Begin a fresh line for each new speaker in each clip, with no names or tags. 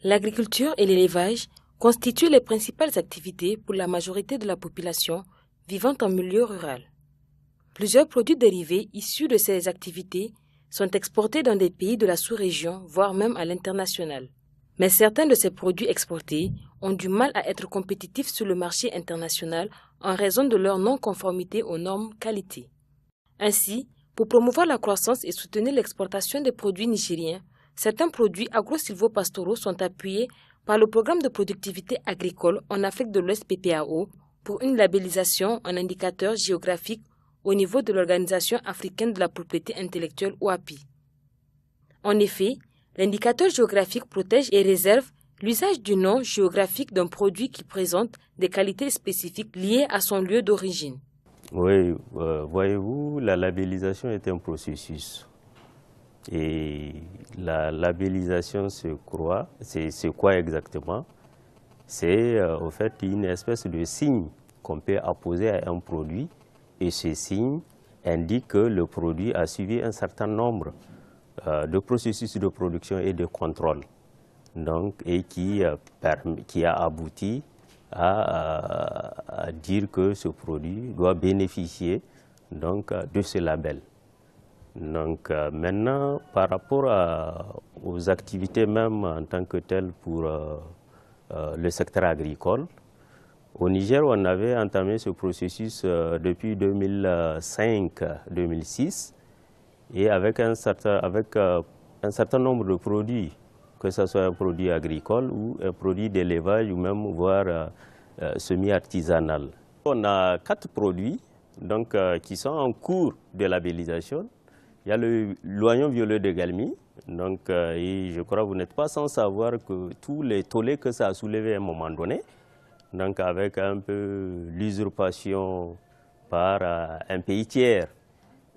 L'agriculture et l'élevage constituent les principales activités pour la majorité de la population vivant en milieu rural. Plusieurs produits dérivés issus de ces activités sont exportés dans des pays de la sous-région, voire même à l'international. Mais certains de ces produits exportés ont du mal à être compétitifs sur le marché international en raison de leur non-conformité aux normes qualité. Ainsi, pour promouvoir la croissance et soutenir l'exportation des produits nigériens, certains produits agro-silvopastoraux sont appuyés par le Programme de productivité agricole en Afrique de l'Ouest PPAO pour une labellisation en indicateur géographique au niveau de l'Organisation africaine de la propriété intellectuelle OAPI. En effet, l'indicateur géographique protège et réserve l'usage du nom géographique d'un produit qui présente des qualités spécifiques liées à son lieu d'origine.
Oui, voyez-vous, la labellisation est un processus. Et la labellisation, c'est quoi exactement? C'est au fait une espèce de signe qu'on peut apposer à un produit, et ce signe indique que le produit a suivi un certain nombre de processus de production et de contrôle, donc, et qui a abouti à dire que ce produit doit bénéficier donc, de ce label. Donc maintenant, par rapport aux activités même en tant que telles pour le secteur agricole, au Niger, on avait entamé ce processus depuis 2005-2006 et avec un certain nombre de produits, que ce soit un produit agricole ou un produit d'élevage ou même voire semi-artisanal. On a 4 produits donc, qui sont en cours de labellisation. Il y a l'oignon violet de Galmi, donc, et je crois que vous n'êtes pas sans savoir que tous les tollés que ça a soulevé à un moment donné, donc avec un peu l'usurpation par un pays tiers.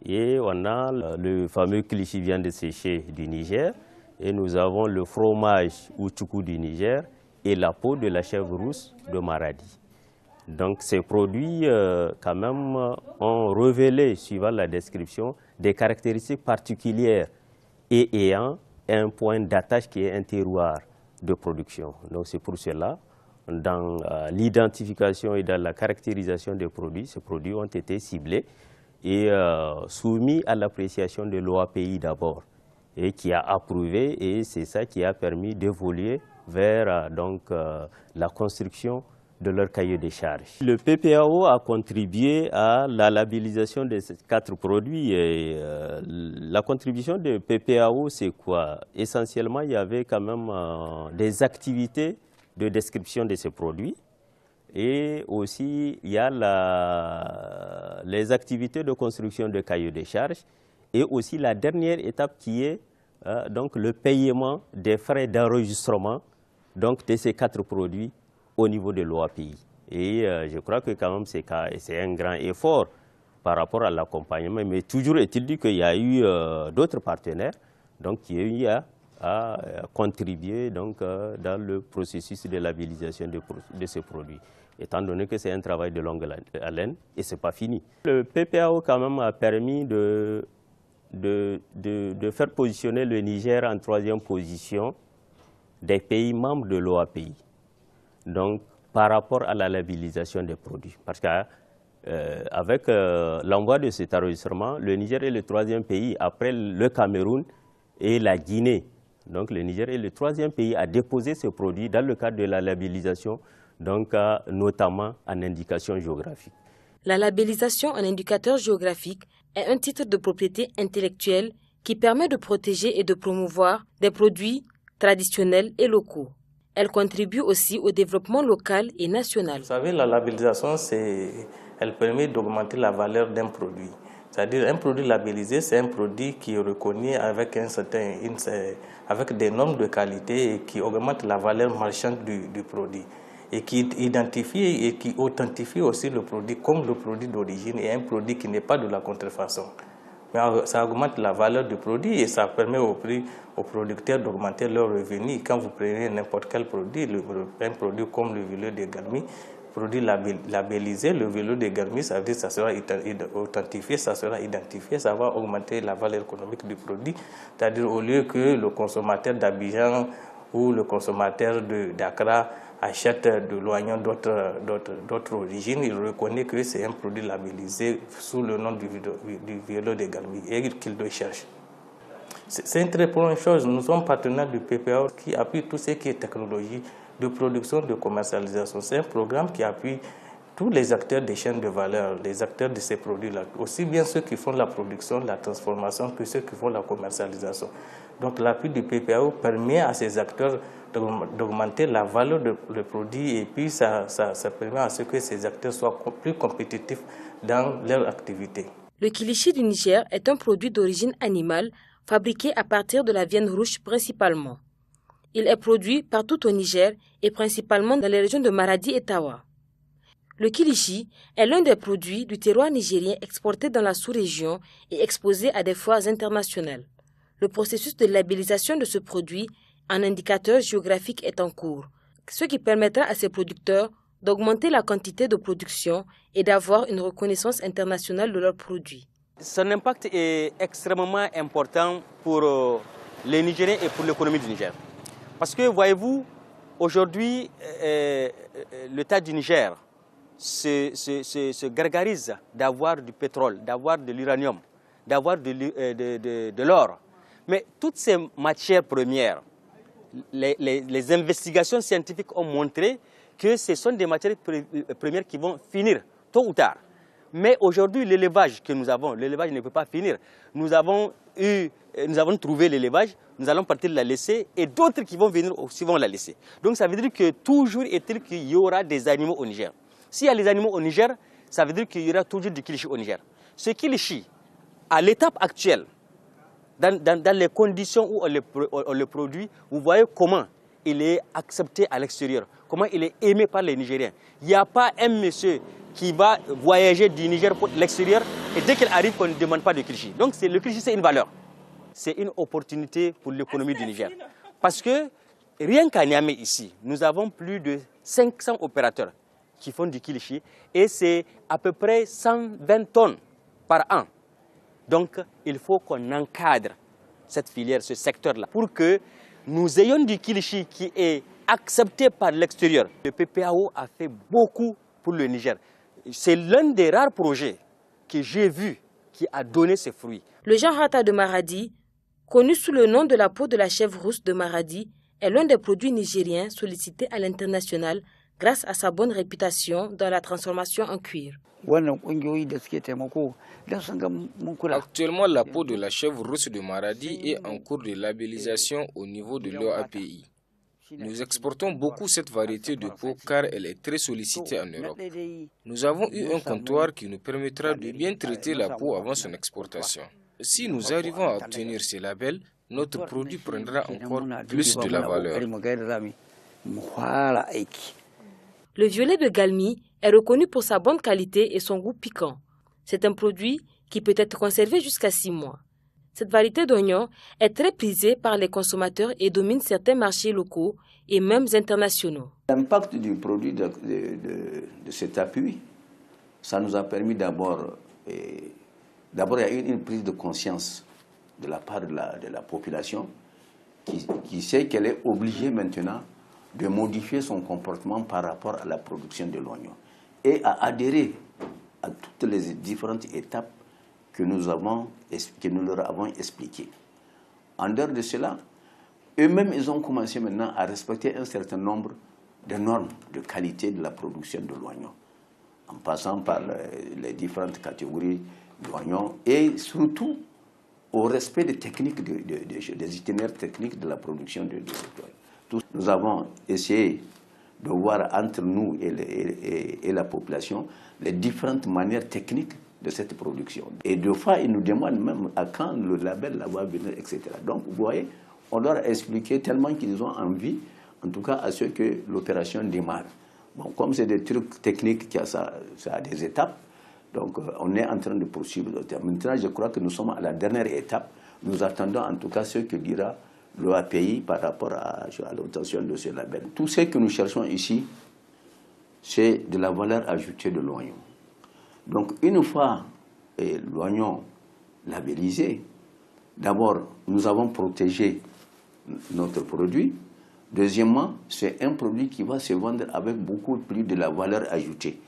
Et on a le fameux cliché viande séchée du Niger, et nous avons le fromage Ouchoukou du Niger et la peau de la chèvre rousse de Maradi. Donc ces produits, quand même, ont révélé, suivant la description, des caractéristiques particulières et ayant un point d'attache qui est un terroir de production. Donc c'est pour cela, dans l'identification et dans la caractérisation des produits, ces produits ont été ciblés et soumis à l'appréciation de l'OAPI d'abord, et qui a approuvé, et c'est ça qui a permis d'évoluer vers la construction de leur cahier des charges. Le PPAO a contribué à la labellisation de ces 4 produits. Et, la contribution de PPAO, c'est quoi? Essentiellement, il y avait quand même des activités de description de ces produits. Et aussi, il y a les activités de construction de cahier des charges. Et aussi la dernière étape qui est donc le paiement des frais d'enregistrement donc, de ces 4 produits au niveau de l'OAPI. Et je crois que quand même c'est un grand effort par rapport à l'accompagnement, mais toujours est-il dit qu'il y a eu d'autres partenaires donc, qui ont eu à contribuer donc, dans le processus de labellisation de ces produits, étant donné que c'est un travail de longue haleine et ce n'est pas fini. Le PPAO quand même a permis de faire positionner le Niger en 3e position des pays membres de l'OAPI. Donc, par rapport à la labellisation des produits. Parce qu'avec l'envoi de cet enregistrement, le Niger est le 3e pays après le Cameroun et la Guinée. Donc, le Niger est le 3e pays à déposer ces produits dans le cadre de la labellisation, donc notamment en indication géographique.
La labellisation en indicateur géographique est un titre de propriété intellectuelle qui permet de protéger et de promouvoir des produits traditionnels et locaux. Elle contribue aussi au développement local et national.
Vous savez, la labellisation, elle permet d'augmenter la valeur d'un produit. C'est-à-dire un produit labellisé, c'est un produit qui est reconnu avec, avec des normes de qualité et qui augmente la valeur marchande du produit. Et qui identifie et qui authentifie aussi le produit comme le produit d'origine et un produit qui n'est pas de la contrefaçon. Mais ça augmente la valeur du produit et ça permet aux producteurs d'augmenter leurs revenus. Quand vous prenez n'importe quel produit, un produit comme le violet de Galmi, produit labellisé, le vélo de Galmi, ça veut dire que ça sera authentifié, ça sera identifié, ça va augmenter la valeur économique du produit. C'est-à-dire au lieu que le consommateur d'Abidjan ou le consommateur d'Accra achète de l'oignon d'autres origines, il reconnaît que c'est un produit labellisé sous le nom du vélo de Galmi et qu'il le cherche. C'est une très bonne chose. Nous sommes partenaires du PPAO qui appuie tout ce qui est technologie de production, de commercialisation. C'est un programme qui appuie tous les acteurs des chaînes de valeur, les acteurs de ces produits-là, aussi bien ceux qui font la production, la transformation, que ceux qui font la commercialisation. Donc l'appui du PPAO permet à ces acteurs d'augmenter la valeur du produit et puis ça permet à ce que ces acteurs soient plus compétitifs dans leur activité.
Le kilichi du Niger est un produit d'origine animale fabriqué à partir de la viande rouge principalement. Il est produit partout au Niger et principalement dans les régions de Maradi et Tawa. Le kilichi est l'un des produits du terroir nigérien exportés dans la sous-région et exposés à des foires internationales. Le processus de labellisation de ce produit en indicateur géographique est en cours, ce qui permettra à ces producteurs d'augmenter la quantité de production et d'avoir une reconnaissance internationale de leurs produits.
Son impact est extrêmement important pour les Nigériens et pour l'économie du Niger. Parce que, voyez-vous, aujourd'hui, l'État du Niger se gargarise d'avoir du pétrole, d'avoir de l'uranium, d'avoir de l'or. Mais toutes ces matières premières, les investigations scientifiques ont montré que ce sont des matières premières qui vont finir tôt ou tard. Mais aujourd'hui, l'élevage que nous avons, l'élevage ne peut pas finir. Nous avons trouvé l'élevage, nous allons partir la laisser et d'autres qui vont venir aussi vont la laisser. Donc ça veut dire que toujours est-il qu'il y aura des animaux au Niger. S'il y a les animaux au Niger, ça veut dire qu'il y aura toujours du kilichi au Niger. Ce kilichi, à l'étape actuelle, dans les conditions où on le produit, vous voyez comment il est accepté à l'extérieur, comment il est aimé par les Nigériens. Il n'y a pas un monsieur qui va voyager du Niger pour l'extérieur et dès qu'il arrive, on ne demande pas de kilichi. Donc le kilichi, c'est une valeur. C'est une opportunité pour l'économie du Niger. Parce que rien qu'à Niamey ici, nous avons plus de 500 opérateurs qui font du kilichi et c'est à peu près 120 tonnes par an. Donc il faut qu'on encadre cette filière, ce secteur-là, pour que nous ayons du kilichi qui est accepté par l'extérieur. Le PPAO a fait beaucoup pour le Niger. C'est l'un des rares projets que j'ai vu qui a donné ses fruits.
Le Jean Hata de Maradi, connu sous le nom de la peau de la chèvre rousse de Maradi, est l'un des produits nigériens sollicités à l'international grâce à sa bonne réputation dans la transformation en cuir.
Actuellement, la peau de la chèvre rousse de Maradi est en cours de labellisation au niveau de l'OAPI. Nous exportons beaucoup cette variété de peau car elle est très sollicitée en Europe. Nous avons eu un comptoir qui nous permettra de bien traiter la peau avant son exportation. Si nous arrivons à obtenir ces labels, notre produit prendra encore plus de la valeur.
Le violet de Galmi est reconnu pour sa bonne qualité et son goût piquant. C'est un produit qui peut être conservé jusqu'à 6 mois. Cette variété d'oignon est très prisée par les consommateurs et domine certains marchés locaux et même internationaux.
L'impact du produit de cet appui, ça nous a permis d'abord, il y a eu une prise de conscience de la part de la population qui sait qu'elle est obligée maintenant de modifier son comportement par rapport à la production de l'oignon et à adhérer à toutes les différentes étapes que nous leur avons expliquées. En dehors de cela, eux-mêmes, ils ont commencé maintenant à respecter un certain nombre de normes de qualité de la production de l'oignon, en passant par les différentes catégories d'oignons et surtout au respect des techniques, des itinéraires techniques de la production de l'oignon. Nous avons essayé de voir entre nous et la population les différentes manières techniques de cette production. Et deux fois, ils nous demandent même à quand le label va venir, etc. Donc, vous voyez, on leur a expliqué tellement qu'ils ont envie, en tout cas à ce que l'opération démarre. Bon, comme c'est des trucs techniques, ça a des étapes, donc on est en train de poursuivre. Maintenant, je crois que nous sommes à la dernière étape. Nous attendons en tout cas ce que dira l'OAPI par rapport à l'obtention de ce label. Tout ce que nous cherchons ici, c'est de la valeur ajoutée de l'oignon. Donc, une fois l'oignon labellisé, d'abord, nous avons protégé notre produit. Deuxièmement, c'est un produit qui va se vendre avec beaucoup plus de la valeur ajoutée,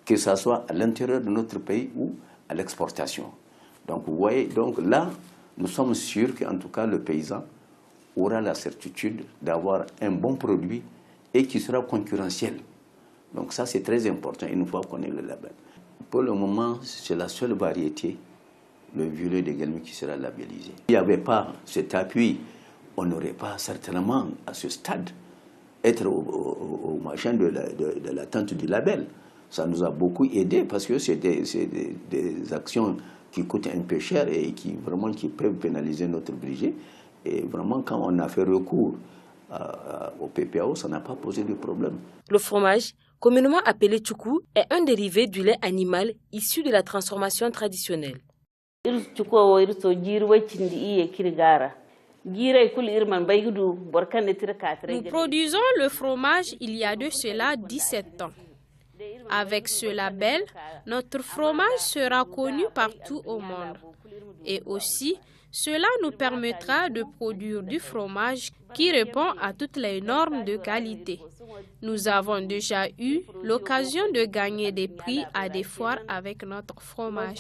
que ce soit à l'intérieur de notre pays ou à l'exportation. Donc, vous voyez, donc là, nous sommes sûrs qu'en tout cas, le paysan aura la certitude d'avoir un bon produit et qui sera concurrentiel. Donc ça, c'est très important une fois qu'on ait le label. Pour le moment, c'est la seule variété, le violet de Guelmi, qui sera labellisé. S'il n'y avait pas cet appui, on n'aurait pas certainement, à ce stade, être au machin de l'attente du label. Ça nous a beaucoup aidé parce que c'est des actions qui coûtent un peu cher et qui peuvent pénaliser notre budget. Et vraiment, quand on a fait recours au PPAO, ça n'a pas posé de problème.
Le fromage, communément appelé tchoukou, est un dérivé du lait animal issu de la transformation traditionnelle.
Nous
produisons le fromage il y a de cela 17 ans. Avec ce label, notre fromage sera connu partout au monde. Et aussi, cela nous permettra de produire du fromage qui répond à toutes les normes de qualité. Nous avons déjà eu l'occasion de gagner des prix à des foires avec notre fromage.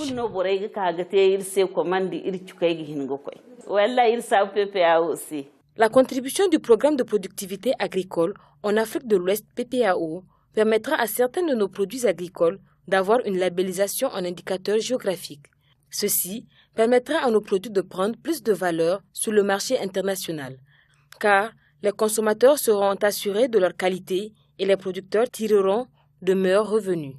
La contribution du programme de productivité agricole en Afrique de l'Ouest PPAO permettra à certains de nos produits agricoles d'avoir une labellisation en indicateur géographique. Ceci permettra à nos produits de prendre plus de valeur sur le marché international, car les consommateurs seront assurés de leur qualité et les producteurs tireront de meilleurs revenus.